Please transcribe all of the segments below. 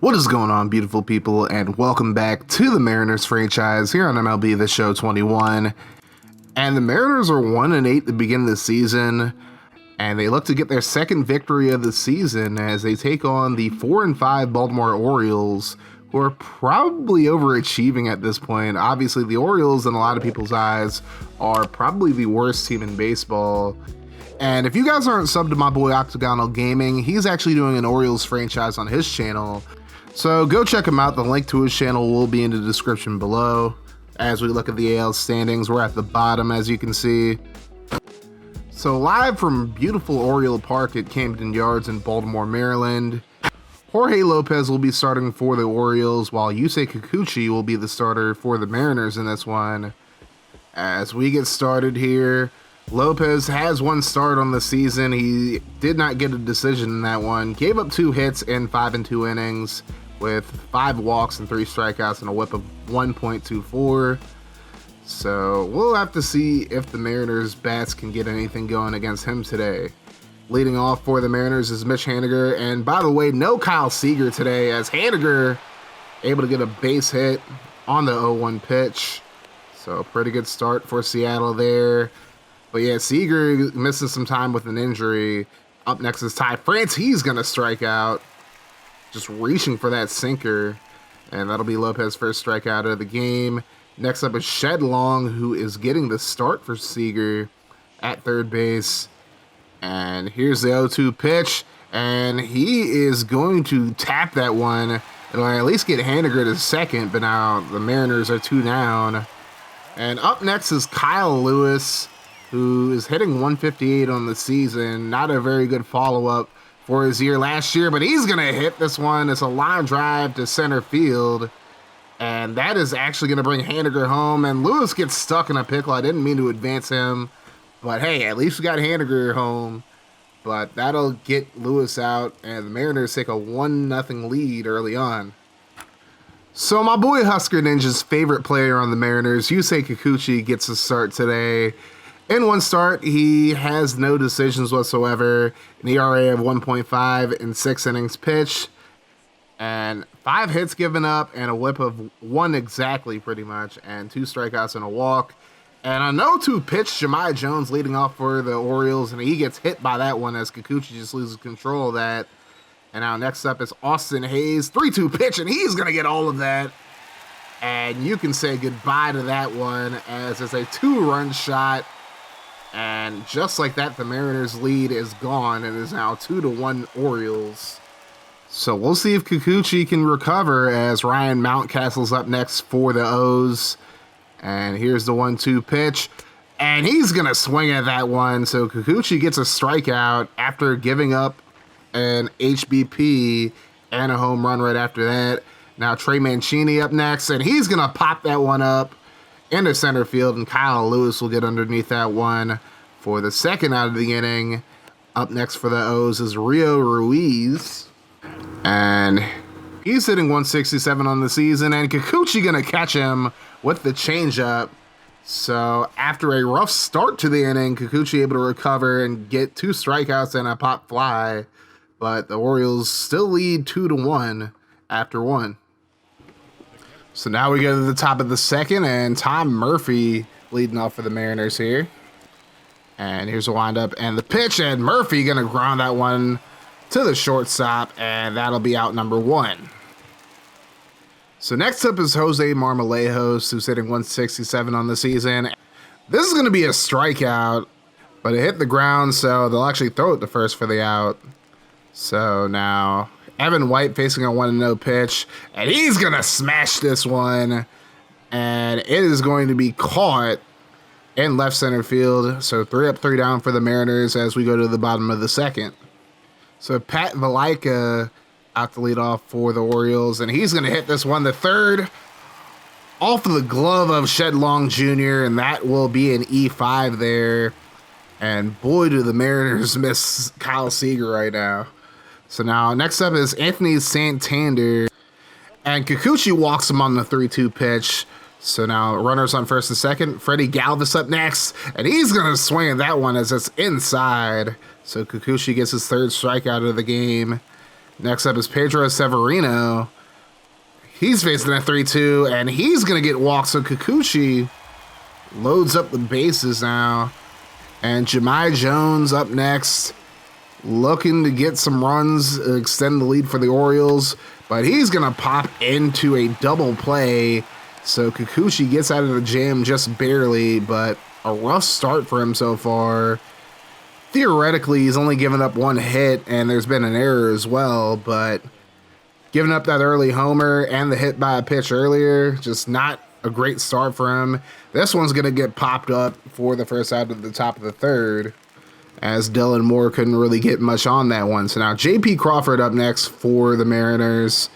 What is going on, beautiful people, and welcome back to the Mariners franchise here on MLB The Show 21. And the Mariners are 1-8 to begin the season, and they look to get their second victory of the season as they take on the 4-5 Baltimore Orioles, who are probably overachieving at this point. Obviously, the Orioles, in a lot of people's eyes, are probably the worst team in baseball. And if you guys aren't subbed to my boy Octagonal Gaming, he's actually doing an Orioles franchise on his channel. So go check him out. The link to his channel will be in the description below. As we look at the AL standings, we're at the bottom, as you can see. So live from beautiful Oriole Park at Camden Yards in Baltimore, Maryland, Jorge Lopez will be starting for the Orioles, while Yusei Kikuchi will be the starter for the Mariners in this one. As we get started here, Lopez has one start on the season. He did not get a decision in that one. Gave up 2 hits in 5 2 innings with 5 walks and 3 strikeouts and a whip of 1.24. So we'll have to see if the Mariners bats can get anything going against him today. Leading off for the Mariners is Mitch Haniger. And by the way, no Kyle Seager today, as Haniger able to get a base hit on the 0-1 pitch. So a pretty good start for Seattle there. But yeah, Seager missing some time with an injury. Up next is Ty France. He's going to strike out. Just reaching for that sinker. And that'll be Lopez's first strikeout of the game. Next up is Shed Long, who is getting the start for Seager at third base. And here's the 0-2 pitch. And he is going to tap that one. It'll at least get Haniger to second. But now the Mariners are 2 down. And up next is Kyle Lewis, who is hitting 158 on the season. Not a very good follow-up for his year last year, but he's going to hit this one. It's a line drive to center field, and that is actually going to bring Haniger home, and Lewis gets stuck in a pickle. I didn't mean to advance him, but hey, at least we got Haniger home, but that'll get Lewis out, and the Mariners take a 1-0 lead early on. So my boy Husker Ninja's favorite player on the Mariners, Yusei Kikuchi, gets a start today. In one start, he has no decisions whatsoever, an ERA of 1.5 in 6 innings pitched, and 5 hits given up, and a whip of 1 exactly, pretty much, and 2 strikeouts and a walk. And a 0-2 pitch, Jahmai Jones leading off for the Orioles, and he gets hit by that one as Kikuchi just loses control of that. And now next up is Austin Hayes, 3-2 pitch, and he's going to get all of that. And you can say goodbye to that one, as it's a 2-run shot. And just like that, the Mariners' lead is gone. It is now 2-1 Orioles. So we'll see if Kikuchi can recover, as Ryan Mountcastle's up next for the O's. And here's the 1-2 pitch. And he's going to swing at that one. So Kikuchi gets a strikeout after giving up an HBP and a home run right after that. Now Trey Mancini up next, and he's going to pop that one up into center field, and Kyle Lewis will get underneath that one for the second out of the inning. Up next for the O's is Rio Ruiz, and he's hitting 167 on the season, and Kikuchi gonna catch him with the changeup. So after a rough start to the inning, Kikuchi able to recover and get 2 strikeouts and a pop fly, but the Orioles still lead 2-1 after 1. So now we go to the top of the second, and Tom Murphy leading off for the Mariners here. And here's the windup and the pitch, and Murphy going to ground that one to the shortstop, and that'll be out number 1. So next up is Jose Marmalejos, who's hitting 167 on the season. This is going to be a strikeout, but it hit the ground, so they'll actually throw it to first for the out. So now Evan White facing a 1-0 pitch, and he's going to smash this one, and it is going to be caught in left center field. So 3 up, 3 down for the Mariners as we go to the bottom of the second. So Pat Valaika out to lead off for the Orioles, and he's going to hit this one, the third, off of the glove of Shed Long Jr., and that will be an E5 there. And boy, do the Mariners miss Kyle Seager right now. So now next up is Anthony Santander, and Kikuchi walks him on the 3-2 pitch. So now runners on first and second. Freddie Galvis up next, and he's going to swing at that one as it's inside. So Kikuchi gets his 3rd strikeout of the game. Next up is Pedro Severino. He's facing that 3-2, and he's going to get walked, so Kikuchi loads up the bases now. And Jahmai Jones up next, looking to get some runs, extend the lead for the Orioles, but he's going to pop into a double play. So Kikuchi gets out of the jam just barely, but a rough start for him so far. Theoretically, he's only given up one hit, and there's been an error as well, but giving up that early homer and the hit by a pitch earlier, just not a great start for him. This one's going to get popped up for the first out of the top of the third, as Dylan Moore couldn't really get much on that one. So now J.P. Crawford up next for the Mariners,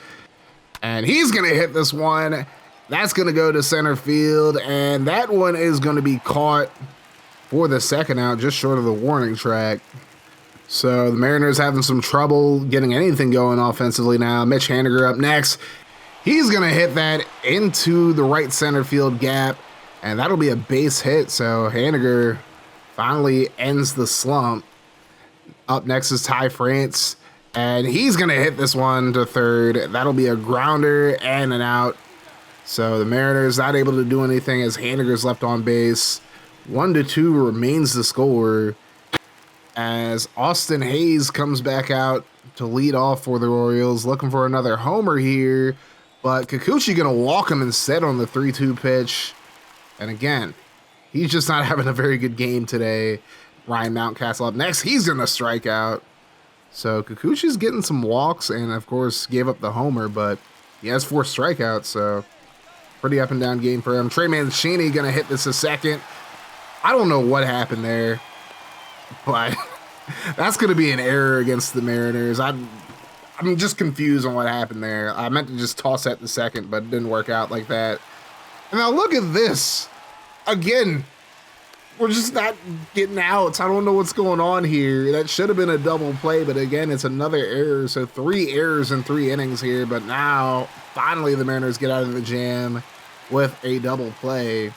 and he's going to hit this one. That's going to go to center field, and that one is going to be caught for the second out, just short of the warning track. So the Mariners having some trouble getting anything going offensively now. Mitch Haniger up next. He's going to hit that into the right center field gap, and that'll be a base hit. So Haniger finally ends the slump. Up next is Ty France, and he's going to hit this one to third. That'll be a grounder and an out. So the Mariners not able to do anything as Haniger's left on base. 1-2 remains the score as Austin Hayes comes back out to lead off for the Orioles, looking for another homer here, but Kikuchi gonna walk him instead on the 3-2 pitch. And again, he's just not having a very good game today. Ryan Mountcastle up next. He's gonna strike out. So Kikuchi's getting some walks and of course gave up the homer, but he has 4 strikeouts, so pretty up and down game for him. Trey Mancini gonna hit this a second. I don't know what happened there, but that's going to be an error against the Mariners. I'm just confused on what happened there. I meant to just toss that the second, but it didn't work out like that. And now look at this. Again, we're just not getting outs. I don't know what's going on here. That should have been a double play, but again, it's another error. So 3 errors in 3 innings here, but now finally the Mariners get out of the jam with a double play.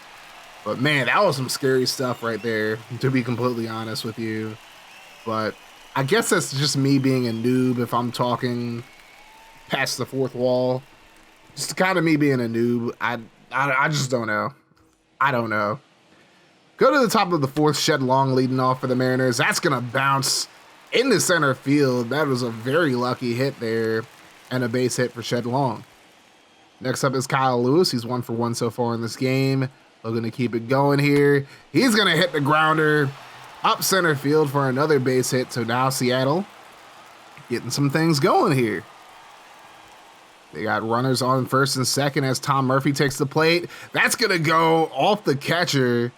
But man, that was some scary stuff right there, to be completely honest with you. But I guess that's just me being a noob if I'm talking past the 4th wall. Just kind of me being a noob. I just don't know. I don't know. Go to the top of the 4th, Shed Long leading off for the Mariners. That's going to bounce into center field. That was a very lucky hit there and a base hit for Shed Long. Next up is Kyle Lewis. He's 1 for 1 so far in this game. Looking to keep it going here. He's going to hit the grounder up center field for another base hit. So now Seattle getting some things going here. They got runners on first and second as Tom Murphy takes the plate. That's going to go off the catcher.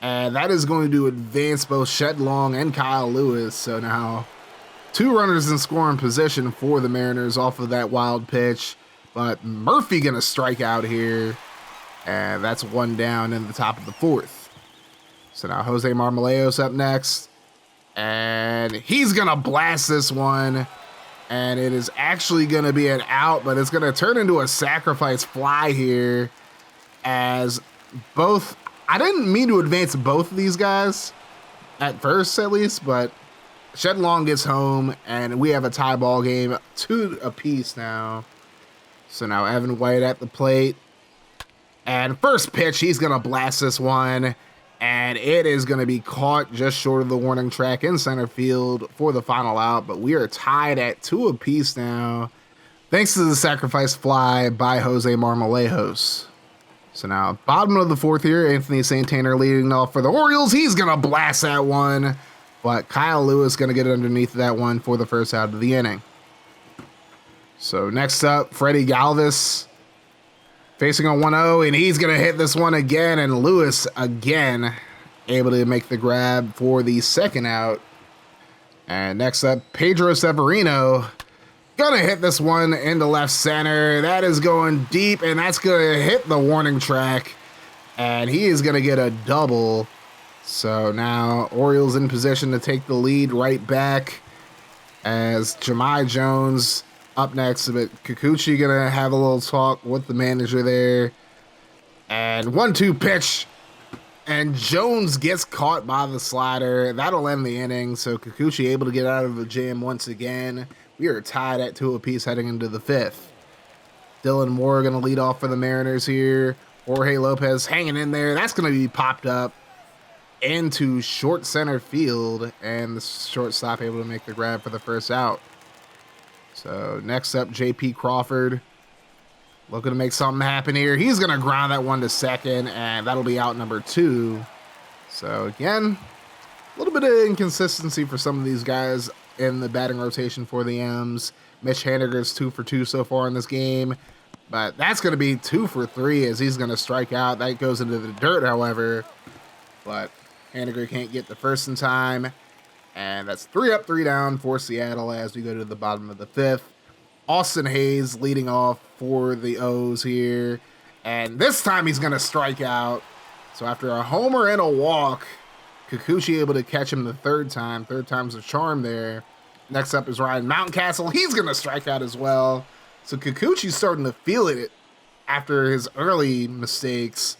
And that is going to advance both Shed Long and Kyle Lewis. So now 2 runners in scoring position for the Mariners off of that wild pitch. But Murphy going to strike out here. And that's 1 down in the top of the 4th. So now Jose Marmalejos up next. And he's going to blast this one. And it is actually going to be an out, but it's going to turn into a sacrifice fly here. As both, I didn't mean to advance both of these guys at first at least, but Shed Long gets home and we have a tie ball game, 2 apiece now. So now Evan White at the plate. And first pitch, he's going to blast this one. And it is going to be caught just short of the warning track in center field for the final out. But we are tied at 2 apiece now, thanks to the sacrifice fly by Jose Marmalejos. So now, bottom of the 4th here, Anthony Santana leading off for the Orioles. He's going to blast that one. But Kyle Lewis going to get underneath that one for the first out of the inning. So next up, Freddie Galvis facing a 1-0, and he's going to hit this one again, and Lewis again able to make the grab for the second out. And next up, Pedro Severino going to hit this one into left center. That is going deep, and that's going to hit the warning track, and he is going to get a double. So now Orioles in position to take the lead right back as Jahmai Jones up next, but Kikuchi gonna have a little talk with the manager there. And 1-2 pitch, and Jones gets caught by the slider. That'll end the inning. So Kikuchi able to get out of the jam once again We are tied at 2 apiece heading into the 5th. Dylan Moore going to lead off for the Mariners here. Jorge Lopez hanging in there. That's going to be popped up into short center field, and the shortstop able to make the grab for the first out. So next up, J.P. Crawford looking to make something happen here. He's going to ground that one to second, and that'll be out number 2. So again, a little bit of inconsistency for some of these guys in the batting rotation for the M's. Mitch Haniger is 2 for 2 so far in this game, but that's going to be 2 for 3 as he's going to strike out. That goes into the dirt, however, but Haniger can't get the first in time, and that's 3 up, 3 down for Seattle as we go to the bottom of the 5th. Austin Hayes leading off for the O's here, and this time he's going to strike out. So after a homer and a walk, Kikuchi able to catch him the third time. Third time's a charm there. Next up is Ryan Mountcastle. He's going to strike out as well. So Kikuchi's starting to feel it after his early mistakes.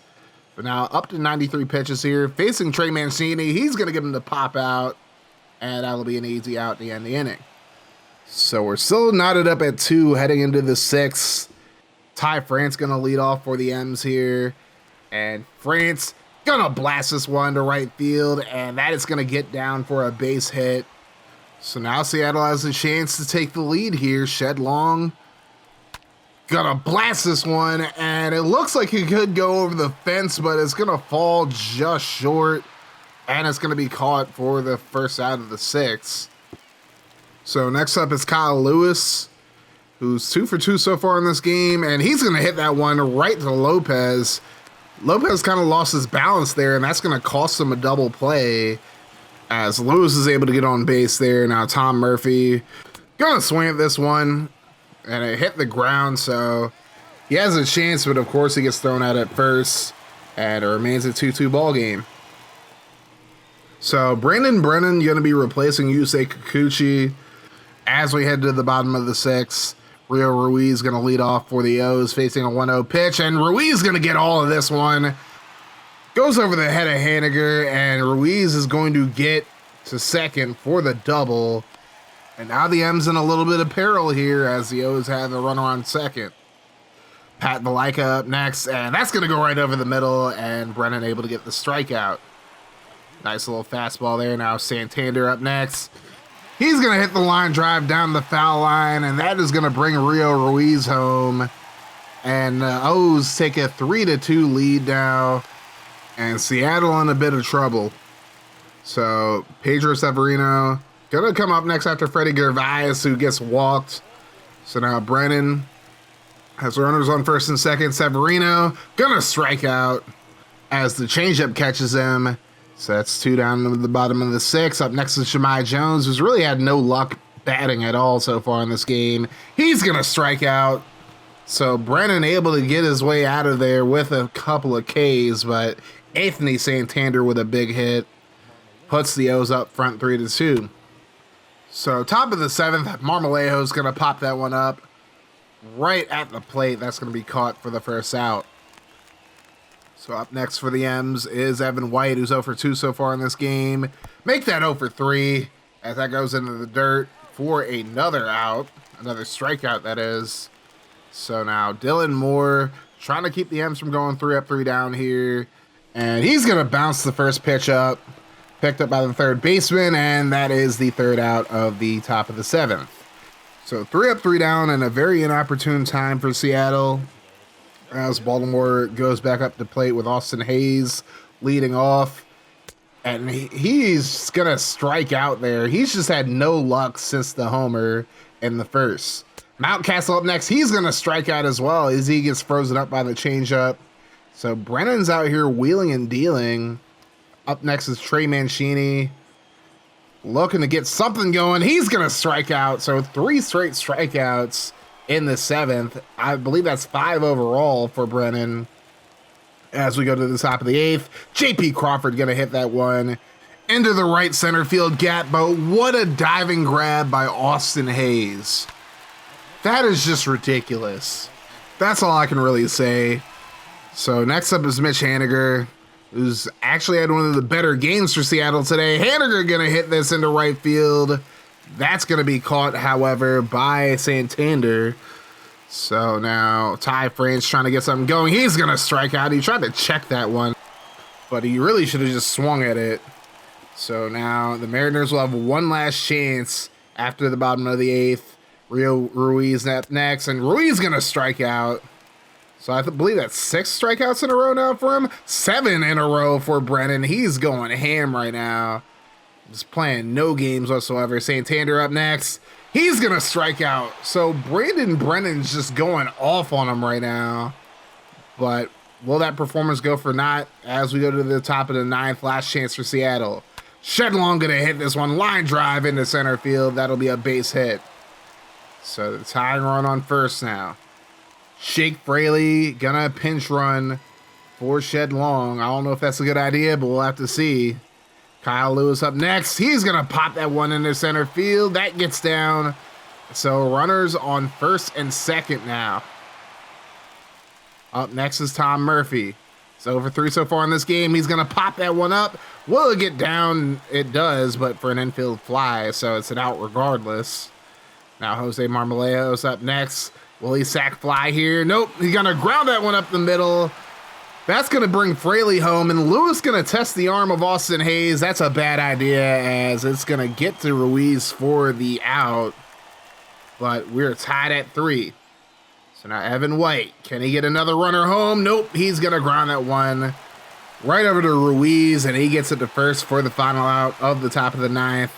But now up to 93 pitches here. Facing Trey Mancini. He's going to get him to pop out. And that'll be an easy out at the end of the inning. So we're still knotted up at 2 heading into the 6th. Ty France going to lead off for the M's here. And France going to blast this one to right field. And that is going to get down for a base hit. So now Seattle has a chance to take the lead here. Shed Long gonna blast this one, and it looks like he could go over the fence, but it's gonna fall just short, and it's gonna be caught for the first out of the 6th. So next up is Kyle Lewis, who's 2 for 2 so far in this game, and he's gonna hit that one right to Lopez. Lopez kind of lost his balance there, and that's gonna cost him a double play, as Lewis is able to get on base there. Now Tom Murphy gonna swing at this one, and it hit the ground, so he has a chance, but of course he gets thrown out at first, and it remains a 2-2 ball game. So Brandon Brennan gonna be replacing Yusei Kikuchi as we head to the bottom of the 6th. Rio Ruiz gonna lead off for the O's, facing a 1-0 pitch, and Ruiz gonna get all of this one. Goes over the head of Haniger, and Ruiz is going to get to second for the double. And now the M's in a little bit of peril here as the O's have a runner on second. Pat Valaika up next, and that's going to go right over the middle, and Brennan able to get the strikeout. Nice little fastball there. Now Santander up next. He's going to hit the line drive down the foul line, and that is going to bring Rio Ruiz home. And O's take a 3-2 lead now. And Seattle in a bit of trouble. So Pedro Severino gonna come up next after Freddie Gervais, who gets walked. So now Brennan has runners on first and second. Severino gonna strike out as the changeup catches him. So that's 2 down to the bottom of the 6th. Up next is Shemai Jones, who's really had no luck batting at all so far in this game. He's gonna strike out. So Brennan able to get his way out of there with a couple of Ks, but Anthony Santander with a big hit puts the O's up front 3-2. So top of the 7th, Marmaleo is going to pop that one up right at the plate. That's going to be caught for the first out. So up next for the M's is Evan White, who's 0 for 2 so far in this game. Make that 0 for 3 as that goes into the dirt for another out. Another strikeout, that is. So now Dylan Moore trying to keep the M's from going 3 up, 3 down here. And he's going to bounce the first pitch up. Picked up by the third baseman, and that is the third out of the top of the 7th. So 3 up, 3 down, and a very inopportune time for Seattle as Baltimore goes back up to plate with Austin Hayes leading off. And he's going to strike out there. He's just had no luck since the homer in the first. Mountcastle up next. He's going to strike out as well as he gets frozen up by the changeup. So Brennan's out here wheeling and dealing. Up next is Trey Mancini looking to get something going. He's going to strike out. So 3 straight strikeouts in the 7th. I believe that's 5 overall for Brennan. As we go to the top of the 8th, J.P. Crawford going to hit that one into the right center field gap. But what a diving grab by Austin Hayes. That is just ridiculous. That's all I can really say. So next up is Mitch Haniger, who's actually had one of the better games for Seattle today. Haniger going to hit this into right field. That's going to be caught, however, by Santander. So now Ty France trying to get something going. He's going to strike out. He tried to check that one, but he really should have just swung at it. So now the Mariners will have one last chance after the bottom of the 8th. Rio Ruiz up next, and Ruiz going to strike out. So I believe that's 6 strikeouts in a row now for him. 7 in a row for Brennan. He's going ham right now. Just playing no games whatsoever. Santander up next. He's going to strike out. So Brandon Brennan's just going off on him right now. But will that performance go for naught as we go to the top of the 9th? Last chance for Seattle. Shedlong going to hit this one. Line drive into center field. That'll be a base hit. So the tying run on first now. Shake Fraley gonna pinch run for Shedlong. I don't know if that's a good idea, but we'll have to see. Kyle Lewis up next. He's gonna pop that one into center field. That gets down. So runners on first and second now. Up next is Tom Murphy. It's over 3 so far in this game. He's gonna pop that one up. Will it get down? It does, but for an infield fly, so it's an out regardless. Now Jose Marmalejos up next. Will he sack fly here? Nope. He's going to ground that one up the middle. That's going to bring Fraley home, and Lewis going to test the arm of Austin Hayes. That's a bad idea, as it's going to get to Ruiz for the out. But we're tied at 3. So now Evan White. Can he get another runner home? Nope. He's going to ground that one right over to Ruiz, and he gets it to first for the final out of the top of the 9th.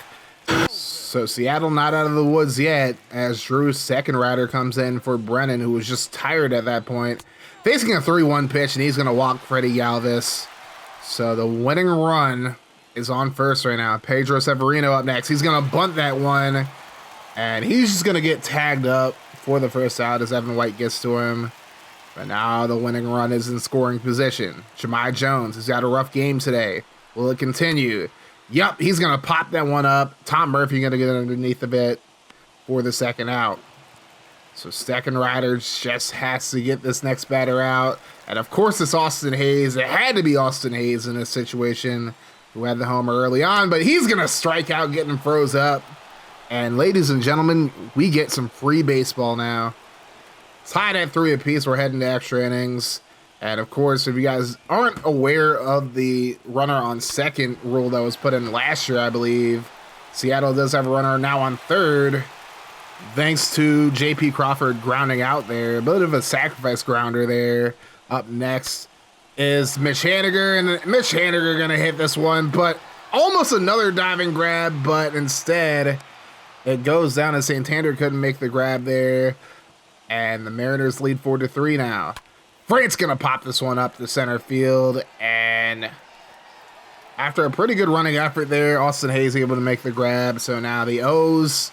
So Seattle not out of the woods yet, as Drew's second rider comes in for Brennan, who was just tired at that point. Facing a 3-1 pitch, and he's going to walk Freddie Galvis. So the winning run is on first right now. Pedro Severino up next. He's going to bunt that one, and he's just going to get tagged up for the first out as Evan White gets to him. But now the winning run is in scoring position. Jahmai Jones has got a rough game today. Will it continue? Yep, he's going to pop that one up. Tom Murphy going to get underneath a bit for the second out. So second rider just has to get this next batter out. And of course it's Austin Hayes. It had to be Austin Hayes in this situation, who had the homer early on. But he's going to strike out, getting him froze up. And ladies and gentlemen, we get some free baseball now. Tied at 3 apiece. We're heading to extra innings. And of course, if you guys aren't aware of the runner on second rule that was put in last year, I believe, Seattle does have a runner now on third, thanks to J.P. Crawford grounding out there. A bit of a sacrifice grounder there. Up next is Mitch Haniger, and Mitch Haniger going to hit this one, but almost another diving grab, but instead it goes down as Santander couldn't make the grab there, and the Mariners lead 4-3 now. Frank's going to pop this one up to center field, and after a pretty good running effort there, Austin Hayes able to make the grab. So now the O's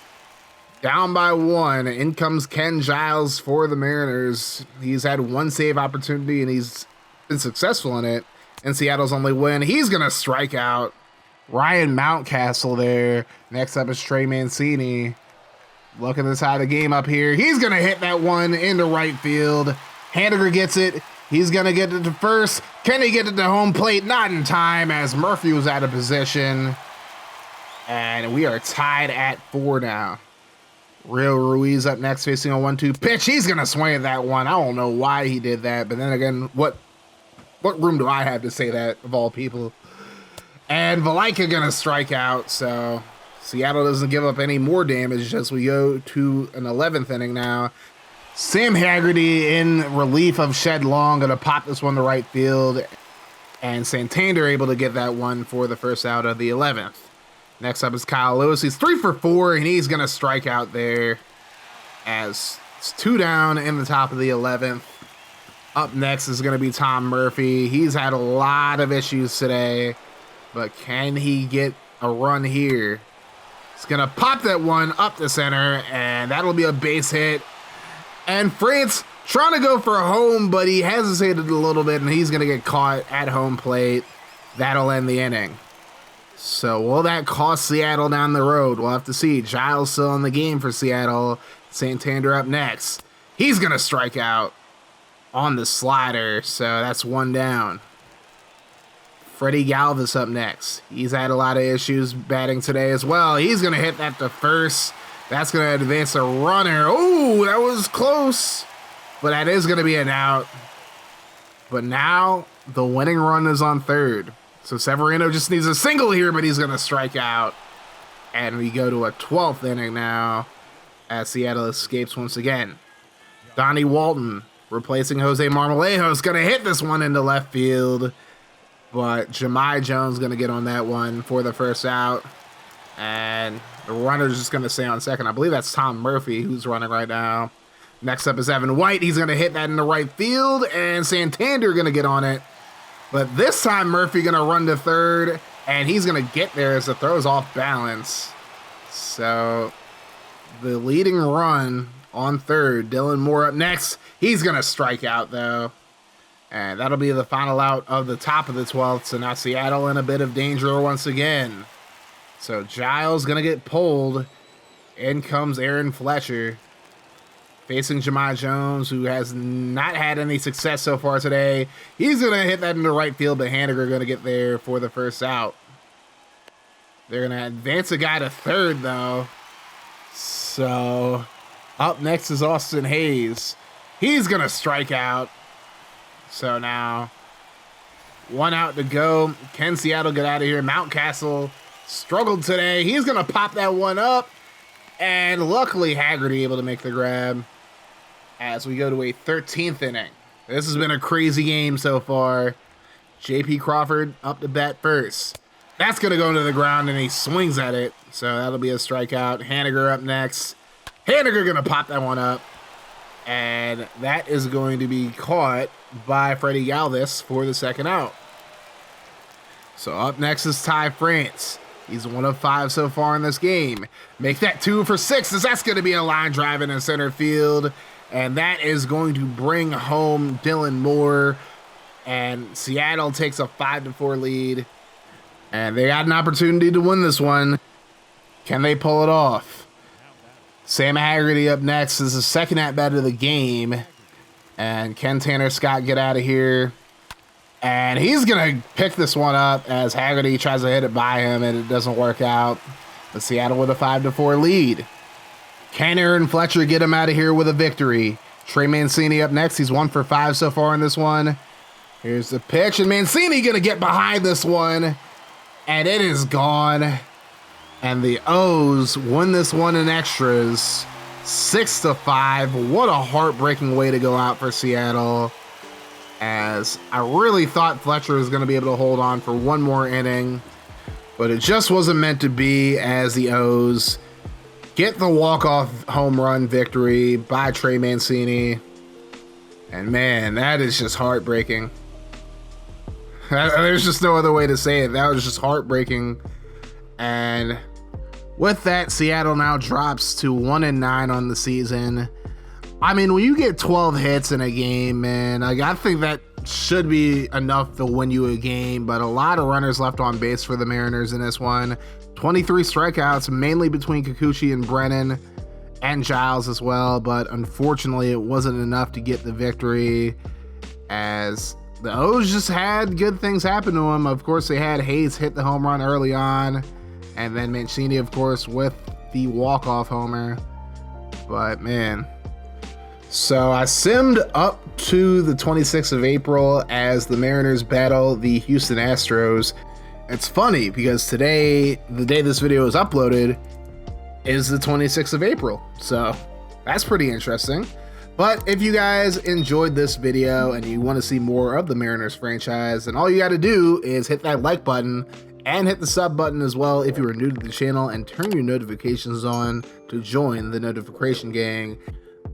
down by 1. In comes Ken Giles for the Mariners. He's had one save opportunity, and he's been successful in it. And Seattle's only win. He's going to strike out Ryan Mountcastle there. Next up is Trey Mancini. Looking to tie the game up here. He's going to hit that one into right field. Haniger gets it. He's going to get it to first. Can he get it to home plate? Not in time, as Murphy was out of position. And we are tied at 4 now. Rio Ruiz up next, facing a 1-2 pitch. He's going to swing at that one. I don't know why he did that. But then again, what room do I have to say that, of all people? And Valaika going to strike out. So Seattle doesn't give up any more damage as we go to an 11th inning now. Sam Haggerty in relief of Shedlong going to pop this one to right field. And Santander able to get that one for the first out of the 11th. Next up is Kyle Lewis. He's 3 for 4, and he's going to strike out there as it's 2 down in the top of the 11th. Up next is going to be Tom Murphy. He's had a lot of issues today, but can he get a run here? He's going to pop that one up the center, and that'll be a base hit. And France trying to go for a home, but he hesitated a little bit, and he's going to get caught at home plate. That'll end the inning. So will that cost Seattle down the road? We'll have to see. Giles still in the game for Seattle. Santander up next. He's going to strike out on the slider, so that's 1 down. Freddie Galvis up next. He's had a lot of issues batting today as well. He's going to hit that to first. That's going to advance a runner. Oh, that was close. But that is going to be an out. But now the winning run is on third. So Severino just needs a single here, but he's going to strike out. And we go to a 12th inning now as Seattle escapes once again. Donnie Walton replacing Jose Marmalejos is going to hit this one into left field. But Jahmai Jones going to get on that one for the first out. And the runner's just going to stay on second. I believe that's Tom Murphy who's running right now. Next up is Evan White. He's going to hit that in the right field. And Santander going to get on it. But this time Murphy going to run to third. And he's going to get there as the throw is off balance. So the leading run on third. Dylan Moore up next. He's going to strike out though. And that'll be the final out of the top of the 12th. So now Seattle in a bit of danger once again. So Giles going to get pulled. In comes Aaron Fletcher. Facing Jahmai Jones, who has not had any success so far today. He's going to hit that into right field, but Haniger going to get there for the first out. They're going to advance a guy to third, though. So up next is Austin Hayes. He's going to strike out. So now, one out to go. Can Seattle get out of here? Mountcastle struggled today. He's going to pop that one up. And luckily, Haggerty able to make the grab as we go to a 13th inning. This has been a crazy game so far. J.P. Crawford up to bat first. That's going to go into the ground, and he swings at it. So that'll be a strikeout. Haniger up next. Haniger going to pop that one up. And that is going to be caught by Freddie Galvis for the second out. So up next is Ty France. He's 1 of 5 so far in this game. Make that 2 for 6, as that's going to be a line drive in center field. And that is going to bring home Dylan Moore. And Seattle takes a 5-4 lead. And they got an opportunity to win this one. Can they pull it off? Sam Haggerty up next is the second at-bat of the game. And can Tanner Scott get out of here? And he's going to pick this one up as Haggerty tries to hit it by him, and it doesn't work out. But Seattle with a 5-4 lead. Can Aaron Fletcher get him out of here with a victory? Trey Mancini up next. He's 1 for 5 so far in this one. Here's the pitch, and Mancini going to get behind this one. And it is gone. And the O's win this one in extras, 6-5. What a heartbreaking way to go out for Seattle. As I really thought Fletcher was going to be able to hold on for one more inning, but it just wasn't meant to be, as the O's get the walk-off home run victory by Trey Mancini. And man, that is just heartbreaking. There's just no other way to say it. That was just heartbreaking. And with that, Seattle now drops to 1-9 on the season. I mean, when you get 12 hits in a game, man, I think that should be enough to win you a game, but a lot of runners left on base for the Mariners in this one. 23 strikeouts, mainly between Kikuchi and Brennan, and Giles as well, but unfortunately it wasn't enough to get the victory, as the O's just had good things happen to them. Of course, they had Hayes hit the home run early on, and then Mancini, of course, with the walk-off homer. But man, so I simmed up to the 26th of April as the Mariners battle the Houston Astros. It's funny because today, the day this video is uploaded, is the 26th of April. So that's pretty interesting. But if you guys enjoyed this video and you want to see more of the Mariners franchise, then all you got to do is hit that like button and hit the sub button as well if you are new to the channel, and turn your notifications on to join the notification gang.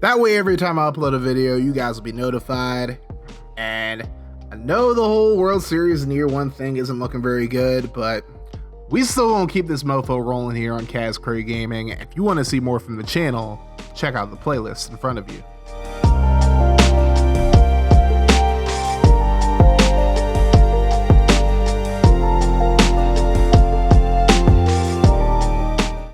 That way, every time I upload a video, you guys will be notified. And I know the whole World Series in year one thing isn't looking very good, but we still gonna keep this mofo rolling here on Kaz Curry Gaming. If you want to see more from the channel, check out the playlist in front of you.